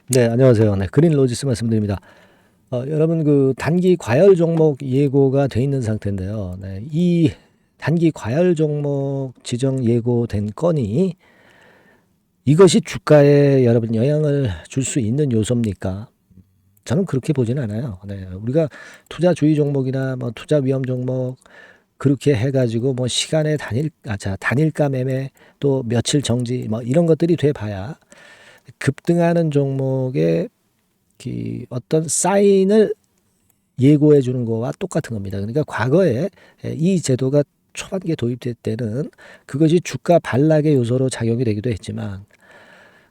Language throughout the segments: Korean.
네, 안녕하세요. 네, 그린 로지스 말씀드립니다. 여러분 그 단기 과열 종목 예고가 돼 있는 상태인데요. 네, 이 단기 과열 종목 지정 예고된 건이 이것이 주가에 여러분 영향을 줄 수 있는 요소입니까? 저는 그렇게 보지는 않아요. 네, 우리가 투자주의 종목이나 뭐 투자 위험 종목 그렇게 해가지고 뭐 시간의 단일가 매매 또 며칠 정지 뭐 이런 것들이 돼 봐야 급등하는 종목의 그 어떤 사인을 예고해 주는 거와 똑같은 겁니다. 그러니까 과거에 이 제도가 초반기에 도입될 때는 그것이 주가 반락의 요소로 작용이 되기도 했지만,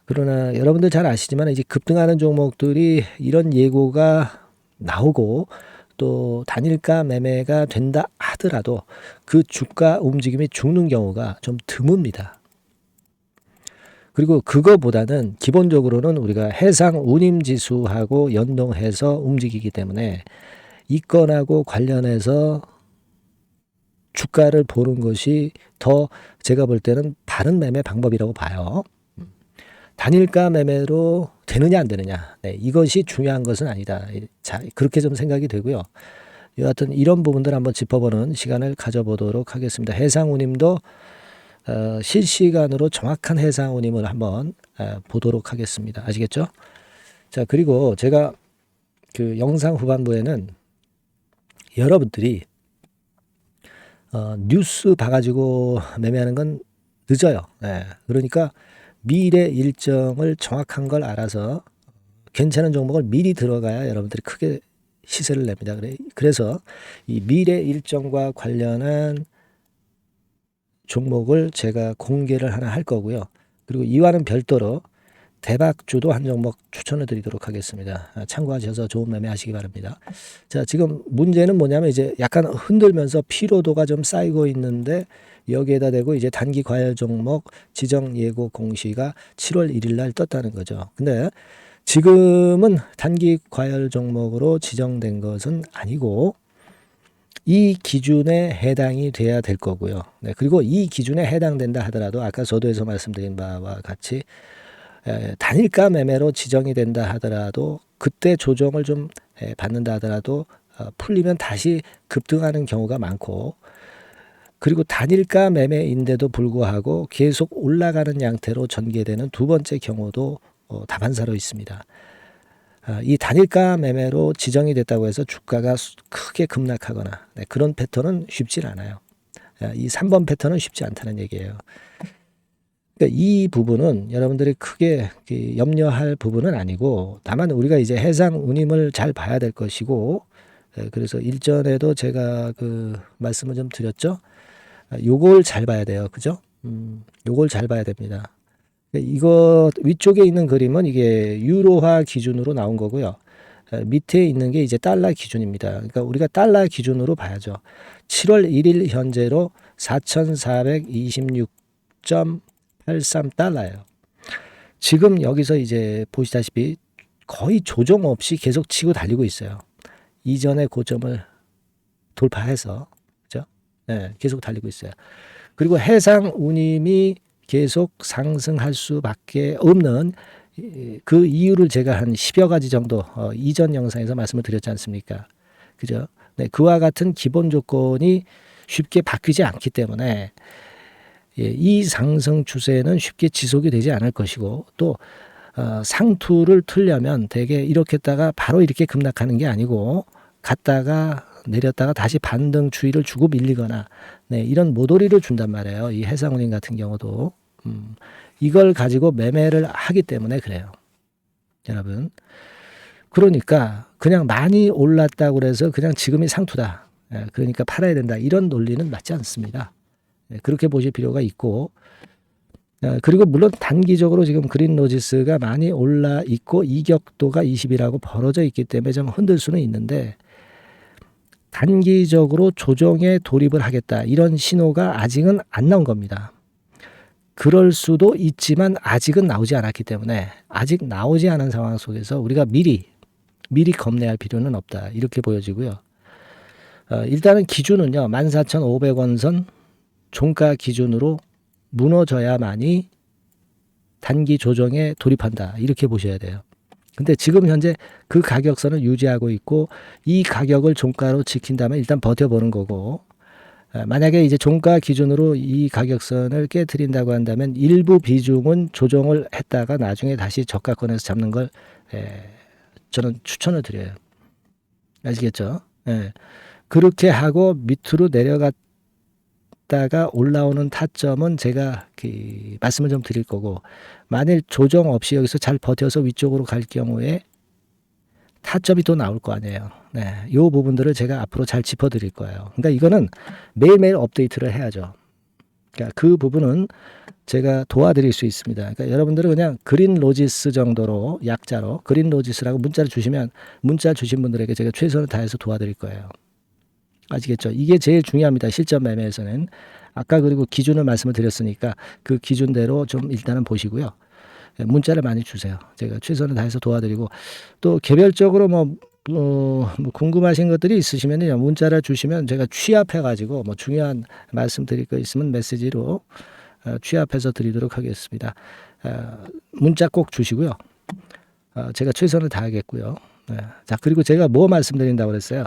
그러나 여러분들 잘 아시지만 이제 급등하는 종목들이 이런 예고가 나오고 또 단일가 매매가 된다 하더라도 그 주가 움직임이 죽는 경우가 좀 드뭅니다. 그리고 그거보다는 기본적으로는 우리가 해상 운임 지수하고 연동해서 움직이기 때문에 이 건하고 관련해서 주가를 보는 것이 더 제가 볼 때는 바른 매매 방법이라고 봐요. 단일가 매매로 되느냐 안 되느냐, 네, 이것이 중요한 것은 아니다. 자, 그렇게 좀 생각이 되고요. 여하튼 이런 부분들 한번 짚어보는 시간을 가져보도록 하겠습니다. 해상운임도 실시간으로 정확한 해상운임을 한번 보도록 하겠습니다. 아시겠죠? 자, 그리고 제가 그 영상 후반부에는 여러분들이 뉴스 봐가지고 매매하는 건 늦어요. 네. 그러니까 미래 일정을 정확한 걸 알아서 괜찮은 종목을 미리 들어가야 여러분들이 크게 시세를 냅니다. 그래서 이 미래 일정과 관련한 종목을 제가 공개를 하나 할 거고요. 그리고 이와는 별도로 대박주도 한 종목 추천을 드리도록 하겠습니다. 참고하셔서 좋은 매매 하시기 바랍니다. 자, 지금 문제는 뭐냐면 이제 약간 흔들면서 피로도가 좀 쌓이고 있는데 여기에다 대고 이제 단기 과열 종목 지정 예고 공시가 7월 1일 날 떴다는 거죠. 근데 지금은 단기 과열 종목으로 지정된 것은 아니고 이 기준에 해당이 돼야 될 거고요. 네, 그리고 이 기준에 해당된다 하더라도 아까 서두에서 말씀드린 바와 같이 단일가 매매로 지정이 된다 하더라도 그때 조정을 좀 받는다 하더라도 풀리면 다시 급등하는 경우가 많고, 그리고 단일가 매매인데도 불구하고 계속 올라가는 양태로 전개되는 두 번째 경우도 다반사로 있습니다. 이 단일가 매매로 지정이 됐다고 해서 주가가 크게 급락하거나 그런 패턴은 쉽지 않아요. 이 3번 패턴은 쉽지 않다는 얘기예요. 그러니까 이 부분은 여러분들이 크게 염려할 부분은 아니고, 다만 우리가 이제 해상 운임을 잘 봐야 될 것이고, 그래서 일전에도 제가 그 말씀을 좀 드렸죠. 요걸 잘 봐야 돼요. 그죠? 요걸 잘 봐야 됩니다. 이거 위쪽에 있는 그림은 이게 유로화 기준으로 나온 거고요. 밑에 있는 게 이제 달러 기준입니다. 그러니까 우리가 달러 기준으로 봐야죠. 7월 1일 현재로 4,426.83달러예요. 지금 여기서 이제 보시다시피 거의 조정 없이 계속 치고 달리고 있어요. 이전의 고점을 돌파해서, 그죠? 네, 계속 달리고 있어요. 그리고 해상 운임이 계속 상승할 수밖에 없는 그 이유를 제가 한 10여 가지 정도 이전 영상에서 말씀을 드렸지 않습니까? 그죠? 네, 그와 같은 기본 조건이 쉽게 바뀌지 않기 때문에 이 상승 추세는 쉽게 지속이 되지 않을 것이고, 또 상투를 틀려면 대개 이렇게 했다가 바로 이렇게 급락하는 게 아니고 갔다가 내렸다가 다시 반등 주의를 주고 밀리거나 이런 모도리를 준단 말이에요. 이 해상운임 같은 경우도 이걸 가지고 매매를 하기 때문에 그래요, 여러분. 그러니까 그냥 많이 올랐다고 그래서 그냥 지금이 상투다, 그러니까 팔아야 된다, 이런 논리는 맞지 않습니다. 그렇게 보실 필요가 있고, 그리고 물론 단기적으로 지금 그린 로지스가 많이 올라 있고 이격도가 20이라고 벌어져 있기 때문에 좀 흔들 수는 있는데, 단기적으로 조정에 돌입을 하겠다 이런 신호가 아직은 안 나온 겁니다. 그럴 수도 있지만 아직은 나오지 않았기 때문에, 아직 나오지 않은 상황 속에서 우리가 미리 겁내할 필요는 없다, 이렇게 보여지고요. 일단은 기준은요, 14,500원 선 종가 기준으로 무너져야만이 단기 조정에 돌입한다, 이렇게 보셔야 돼요. 근데 지금 현재 그 가격선을 유지하고 있고 이 가격을 종가로 지킨다면 일단 버텨보는 거고 만약에 이제 종가 기준으로 이 가격선을 깨트린다고 한다면 일부 비중은 조정을 했다가 나중에 다시 저가권에서 잡는 걸 저는 추천을 드려요. 아시겠죠? 예. 그렇게 하고 밑으로 내려갔다가 올라오는 타점은 제가 말씀을 좀 드릴 거고 만일 조정 없이 여기서 잘 버텨서 위쪽으로 갈 경우에 타점이 또 나올 거 아니에요. 네, 이 부분들을 제가 앞으로 잘 짚어드릴 거예요. 그러니까 이거는 매일매일 업데이트를 해야죠. 그러니까 그 부분은 제가 도와드릴 수 있습니다. 그러니까 여러분들은 그냥 그린 로지스 정도로 약자로 그린 로지스라고 문자를 주시면 문자 주신 분들에게 제가 최선을 다해서 도와드릴 거예요. 아시겠죠? 이게 제일 중요합니다. 실전 매매에서는. 아까 그리고 기준을 말씀을 드렸으니까 그 기준대로 좀 일단은 보시고요. 문자를 많이 주세요. 제가 최선을 다해서 도와드리고 또 개별적으로 뭐 궁금하신 것들이 있으시면요 문자를 주시면 제가 취합해 가지고 뭐 중요한 말씀 드릴 거 있으면 메시지로 취합해서 드리도록 하겠습니다. 문자 꼭 주시고요. 제가 최선을 다하겠고요. 자, 그리고 제가 뭐 말씀드린다고 그랬어요?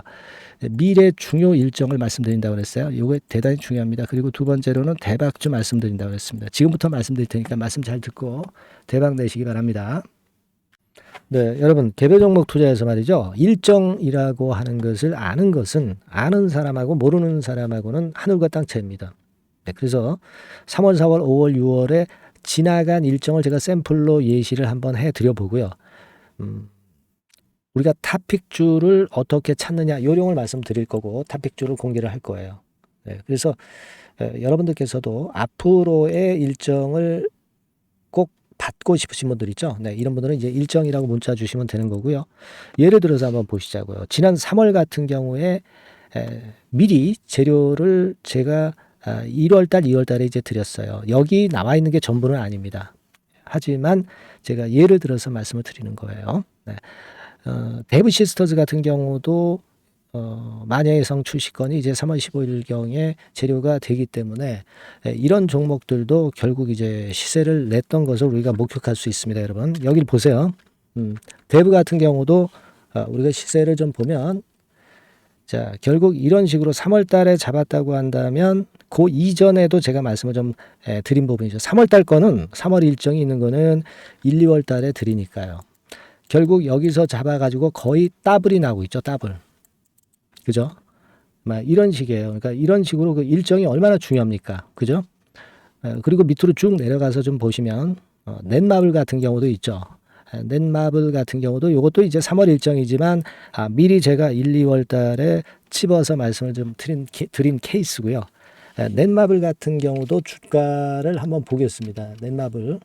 미래 중요 일정을 말씀드린다고 그랬어요. 이거 대단히 중요합니다. 그리고 두 번째로는 대박주 말씀드린다고 그랬습니다. 지금부터 말씀드릴 테니까 말씀 잘 듣고 대박 내시기 바랍니다. 네, 여러분 개별 종목 투자에서 말이죠. 일정이라고 하는 것을 아는 것은 아는 사람하고 모르는 사람하고는 하늘과 땅 차이입니다. 네, 그래서 3월, 4월, 5월, 6월에 지나간 일정을 제가 샘플로 예시를 한번 해드려 보고요. 우리가 탑픽주를 어떻게 찾느냐 요령을 말씀드릴 거고 탑픽주를 공개를 할 거예요. 네, 그래서 여러분들께서도 앞으로의 일정을 꼭 받고 싶으신 분들 있죠. 네, 이런 분들은 이제 일정이라고 문자 주시면 되는 거고요. 예를 들어서 한번 보시자고요. 지난 3월 같은 경우에 미리 재료를 제가 1월달, 2월달에 이제 드렸어요. 여기 나와 있는 게 전부는 아닙니다. 하지만 제가 예를 들어서 말씀을 드리는 거예요. 네. 데브 시스터즈 같은 경우도 마녀의 성 출시건이 이제 3월 15일경에 재료가 되기 때문에 이런 종목들도 결국 이제 시세를 냈던 것을 우리가 목격할 수 있습니다, 여러분. 여기를 보세요. 데브 같은 경우도 우리가 시세를 좀 보면 자, 결국 이런 식으로 3월 달에 잡았다고 한다면 그 이전에도 제가 말씀을 좀 드린 부분이죠. 3월 달 거는 3월 일정이 있는 거는 1, 2월 달에 드리니까요. 결국 여기서 잡아가지고 거의 더블이 나오고 있죠. 더블. 그죠? 막 이런 식이에요. 그러니까 이런 식으로 그 일정이 얼마나 중요합니까? 그죠? 그리고 밑으로 쭉 내려가서 좀 보시면 넷마블 같은 경우도 있죠. 넷마블 같은 경우도 이것도 이제 3월 일정이지만 미리 제가 1, 2월 달에 집어서 말씀을 좀 드린 케이스고요. 넷마블 같은 경우도 주가를 한번 보겠습니다. 넷마블.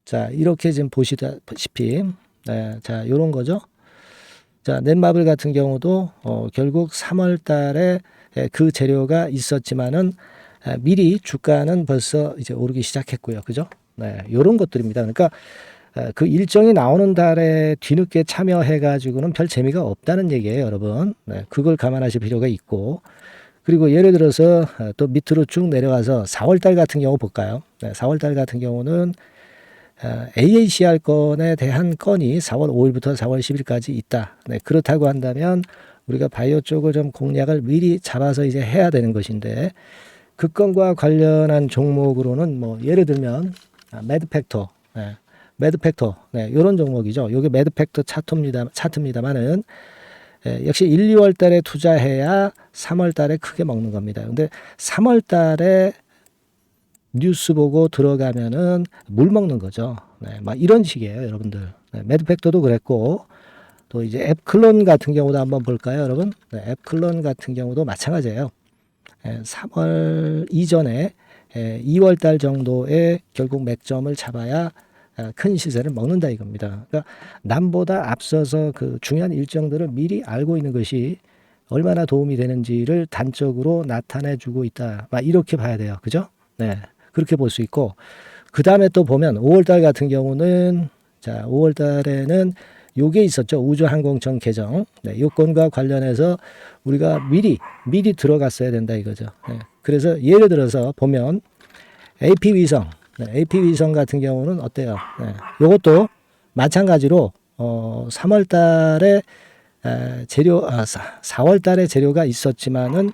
자, 이렇게 지금 보시다시피 자, 요런 거죠. 자, 넷마블 같은 경우도 결국 3월 달에 그 재료가 있었지만은 미리 주가는 벌써 이제 오르기 시작했고요. 그죠? 네, 요런 것들입니다. 그러니까 그 일정이 나오는 달에 뒤늦게 참여해 가지고는 별 재미가 없다는 얘기예요, 여러분. 네, 그걸 감안하실 필요가 있고. 그리고 예를 들어서 또 밑으로 쭉 내려가서 4월 달 같은 경우 볼까요? 네, 4월 달 같은 경우는 AACR 건에 대한 건이 4월 5일부터 4월 10일까지 있다. 네, 그렇다고 한다면 우리가 바이오 쪽을 좀 공략을 미리 잡아서 이제 해야 되는 것인데 그 건과 관련한 종목으로는 뭐 예를 들면 매드팩터, 매드팩터, 이런 종목이죠. 이게 매드팩터 차트입니다만은 역시 1, 2월 달에 투자해야 3월 달에 크게 먹는 겁니다. 근데 3월 달에 뉴스 보고 들어가면은 물 먹는 거죠. 네, 막 이런 식이에요, 여러분들. 네, 매드팩터도 그랬고, 또 이제 앱클론 같은 경우도 한번 볼까요, 여러분? 네, 앱클론 같은 경우도 마찬가지예요. 3월 이전에 2월 달 정도에 결국 맥점을 잡아야 큰 시세를 먹는다 이겁니다. 그러니까 남보다 앞서서 그 중요한 일정들을 미리 알고 있는 것이 얼마나 도움이 되는지를 단적으로 나타내주고 있다. 막 이렇게 봐야 돼요, 그죠? 네. 그렇게 볼 수 있고 그 다음에 또 보면 5월달 같은 경우는 자 5월달에는 요게 있었죠. 우주항공청 개정 요건과 관련해서 우리가 미리 들어갔어야 된다 이거죠. 네. 그래서 예를 들어서 보면 AP위성 같은 경우는 어때요? 요것도 마찬가지로 3월 달에 재료 4월 달에 재료가 있었지만은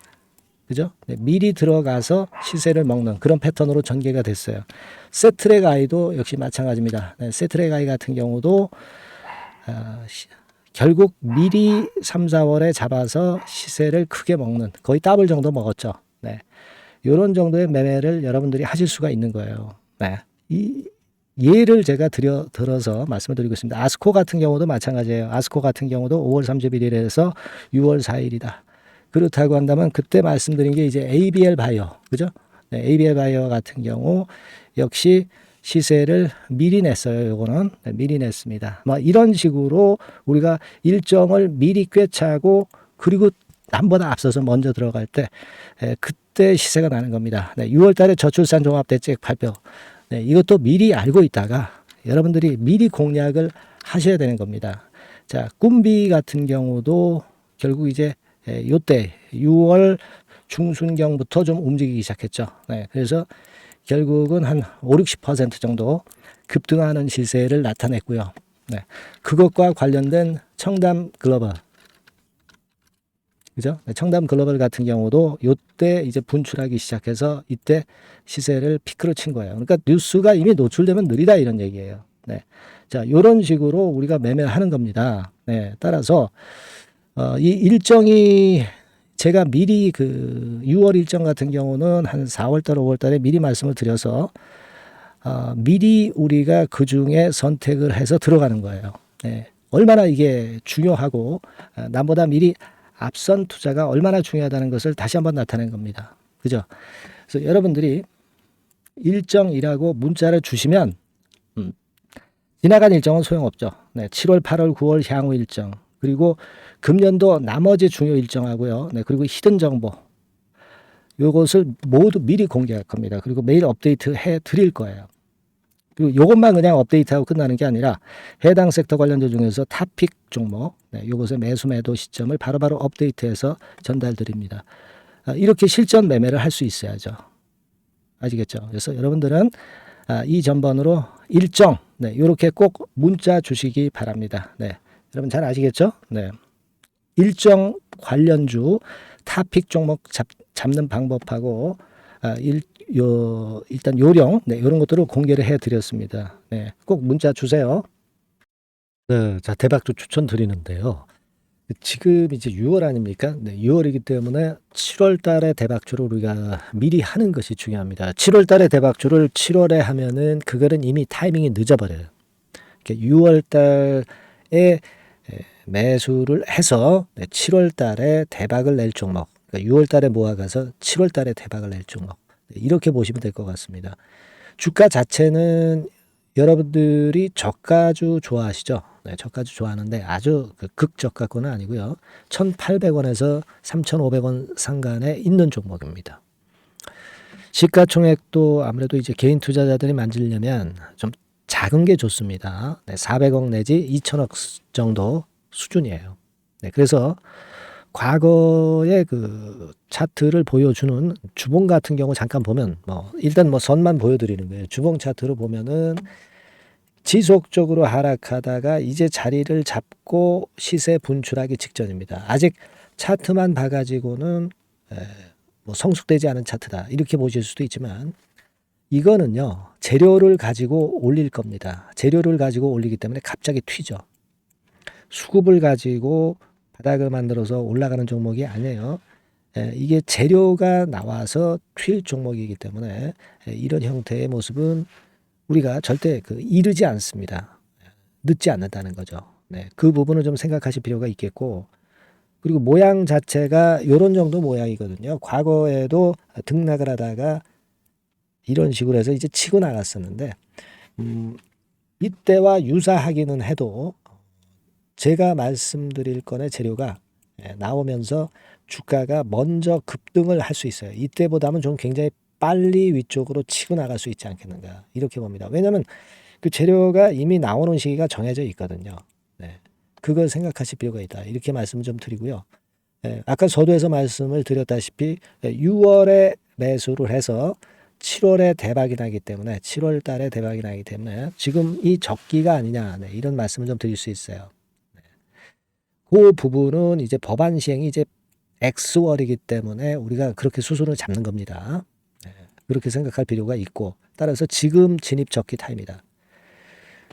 그죠? 네, 미리 들어가서 시세를 먹는 그런 패턴으로 전개가 됐어요. 세트랙 아이도 역시 마찬가지입니다. 네, 세트랙 아이 같은 경우도 결국 미리 3, 4월에 잡아서 시세를 크게 먹는 거의 더블 정도 먹었죠. 네. 이런 정도의 매매를 여러분들이 하실 수가 있는 거예요. 네. 이 예를 제가 들어서 말씀을 드리고 있습니다. 아스코 같은 경우도 마찬가지예요. 아스코 같은 경우도 5월 31일에서 6월 4일이다. 그렇다고 한다면 그때 말씀드린 게 이제 ABL 바이오, 그죠? 네, ABL 바이오 같은 경우 역시 시세를 미리 냈어요. 요거는 네, 미리 냈습니다. 뭐 이런 식으로 우리가 일정을 미리 꿰차고 그리고 남보다 앞서서 먼저 들어갈 때 그때 시세가 나는 겁니다. 네, 6월 달에 저출산 종합대책 발표. 네, 이것도 미리 알고 있다가 여러분들이 미리 공략을 하셔야 되는 겁니다. 자, 꿈비 같은 경우도 결국 이제 요때 6월 중순경부터 좀 움직이기 시작했죠. 네, 그래서 결국은 한 5, 60% 정도 급등하는 시세를 나타냈고요. 네, 그것과 관련된 청담 글로벌, 그죠? 네, 청담 글로벌 같은 경우도 요때 이제 분출하기 시작해서 이때 시세를 피크로 친 거예요. 그러니까 뉴스가 이미 노출되면 느리다 이런 얘기예요. 네, 자, 요런 식으로 우리가 매매를 하는 겁니다. 네, 따라서 이 일정이 제가 미리 그 6월 일정 같은 경우는 한 4월 달, 5월 달에 미리 말씀을 드려서 미리 우리가 그 중에 선택을 해서 들어가는 거예요. 네. 얼마나 이게 중요하고 남보다 미리 앞선 투자가 얼마나 중요하다는 것을 다시 한번 나타낸 겁니다. 그죠? 그래서 여러분들이 일정이라고 문자를 주시면 지나간 일정은 소용없죠. 네. 7월, 8월, 9월 향후 일정. 그리고 금년도 나머지 중요 일정하고요. 네, 그리고 히든 정보. 요것을 모두 미리 공개할 겁니다. 그리고 매일 업데이트 해 드릴 거예요. 그리고 요것만 그냥 업데이트하고 끝나는 게 아니라 해당 섹터 관련주 중에서 탑픽 종목, 네, 요것의 매수 매도 시점을 바로바로 업데이트해서 전달 드립니다. 이렇게 실전 매매를 할 수 있어야죠. 아시겠죠? 그래서 여러분들은 이 전번으로 일정, 네, 요렇게 꼭 문자 주시기 바랍니다. 네. 여러분 잘 아시겠죠? 네. 일정 관련주 타픽 종목 잡는 방법하고 일단 요령 네, 이런 것들을 공개를 해드렸습니다. 네, 꼭 문자 주세요. 네, 자 대박주 추천드리는데요. 지금 이제 6월 아닙니까? 네, 6월이기 때문에 7월 달에 대박주를 우리가 미리 하는 것이 중요합니다. 7월 달에 대박주를 7월에 하면은 그거는 이미 타이밍이 늦어버려요. 6월 달에 매수를 해서 7월 달에 대박을 낼 종목, 그러니까 6월 달에 모아가서 7월 달에 대박을 낼 종목, 이렇게 보시면 될 것 같습니다. 주가 자체는 여러분들이 저가주 좋아하시죠? 네, 저가주 좋아하는데 아주 극저가권은 아니고요. 1,800원에서 3,500원 상간에 있는 종목입니다. 시가총액도 아무래도 이제 개인 투자자들이 만지려면 좀 작은 게 좋습니다. 네, 400억 내지 2천억 정도 수준이에요. 네, 그래서 과거의 그 차트를 보여주는 주봉 같은 경우 잠깐 보면 일단 선만 보여드리는 거예요. 주봉 차트를 보면은 지속적으로 하락하다가 이제 자리를 잡고 시세 분출하기 직전입니다. 아직 차트만 봐가지고는 성숙되지 않은 차트다 이렇게 보실 수도 있지만 이거는요 재료를 가지고 올릴 겁니다. 재료를 가지고 올리기 때문에 갑자기 튀죠. 수급을 가지고 바닥을 만들어서 올라가는 종목이 아니에요. 이게 재료가 나와서 튈 종목이기 때문에 이런 형태의 모습은 우리가 절대 이르지 않습니다. 늦지 않는다는 거죠. 네, 그 부분을 좀 생각하실 필요가 있겠고, 그리고 모양 자체가 이런 정도 모양이거든요. 과거에도 등락을 하다가 이런 식으로 해서 이제 치고 나갔었는데 이때와 유사하기는 해도 제가 말씀드릴 건의 재료가 나오면서 주가가 먼저 급등을 할 수 있어요. 이때보다는 좀 굉장히 빨리 위쪽으로 치고 나갈 수 있지 않겠는가 이렇게 봅니다. 왜냐하면 그 재료가 이미 나오는 시기가 정해져 있거든요. 네, 그걸 생각하실 필요가 있다. 이렇게 말씀을 좀 드리고요. 아까 서두에서 말씀을 드렸다시피 6월에 매수를 해서 7월에 대박이 나기 때문에 7월 달에 대박이 나기 때문에 지금 이 적기가 아니냐, 네, 이런 말씀을 좀 드릴 수 있어요. 네. 그 부분은 이제 법안 시행이 이제 X월이기 때문에 우리가 그렇게 수순을 잡는 겁니다. 네. 그렇게 생각할 필요가 있고 따라서 지금 진입 적기 타임이다.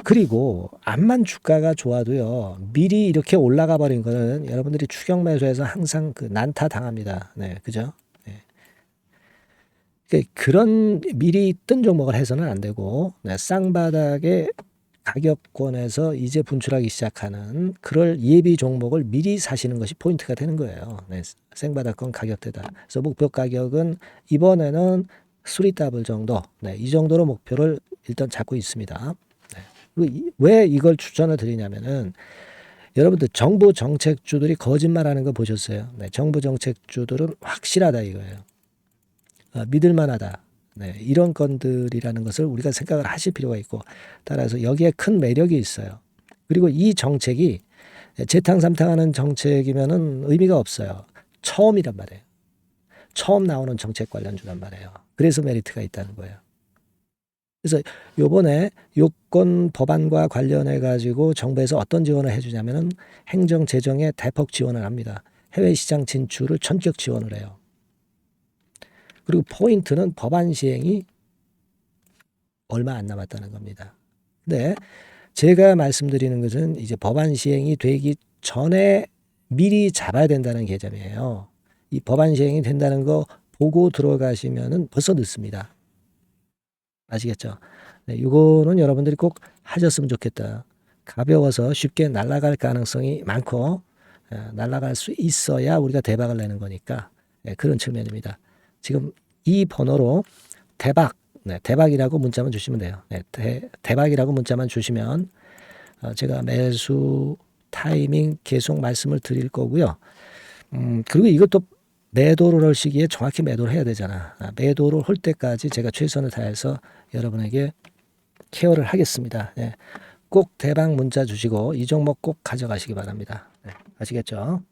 그리고 암만 주가가 좋아도요, 미리 이렇게 올라가 버린 거는 여러분들이 추격 매수해서 항상 그 난타 당합니다. 네, 그죠? 네. 그런 미리 뜬 종목을 해서는 안 되고, 네, 쌍바닥의 가격권에서 이제 분출하기 시작하는 그럴 예비 종목을 미리 사시는 것이 포인트가 되는 거예요. 네, 생바닥권 가격대다. 그래서 목표 가격은 이번에는 3더블 정도, 네, 이 정도로 목표를 일단 잡고 있습니다. 왜 이걸 추천을 드리냐면은 여러분들 정부 정책주들이 거짓말하는 거 보셨어요? 네, 정부 정책주들은 확실하다 이거예요. 믿을만하다. 네, 이런 건들이라는 것을 우리가 생각을 하실 필요가 있고 따라서 여기에 큰 매력이 있어요. 그리고 이 정책이 재탕삼탕하는 정책이면은 의미가 없어요. 처음이란 말이에요. 처음 나오는 정책 관련주란 말이에요. 그래서 메리트가 있다는 거예요. 그래서 요번에 요건 법안과 관련해 가지고 정부에서 어떤 지원을 해주냐면은 행정 재정에 대폭 지원을 합니다. 해외 시장 진출을 전격 지원을 해요. 그리고 포인트는 법안 시행이 얼마 안 남았다는 겁니다. 근데 제가 말씀드리는 것은 이제 법안 시행이 되기 전에 미리 잡아야 된다는 개념이에요. 이 법안 시행이 된다는 거 보고 들어가시면은 벌써 늦습니다. 아시겠죠? 네, 이거는 여러분들이 꼭 하셨으면 좋겠다. 가벼워서 쉽게 날아갈 가능성이 많고 날아갈 수 있어야 우리가 대박을 내는 거니까 그런 측면입니다. 지금 이 번호로 대박, 네, 대박이라고 문자만 주시면 돼요. 네, 대박이라고 문자만 주시면 제가 매수 타이밍 계속 말씀을 드릴 거고요. 그리고 이것도 매도를 할 시기에 정확히 매도를 해야 되잖아. 매도를 할 때까지 제가 최선을 다해서 여러분에게 케어를 하겠습니다. 네. 꼭 대박 문자 주시고 이 종목 꼭 가져가시기 바랍니다. 네. 아시겠죠?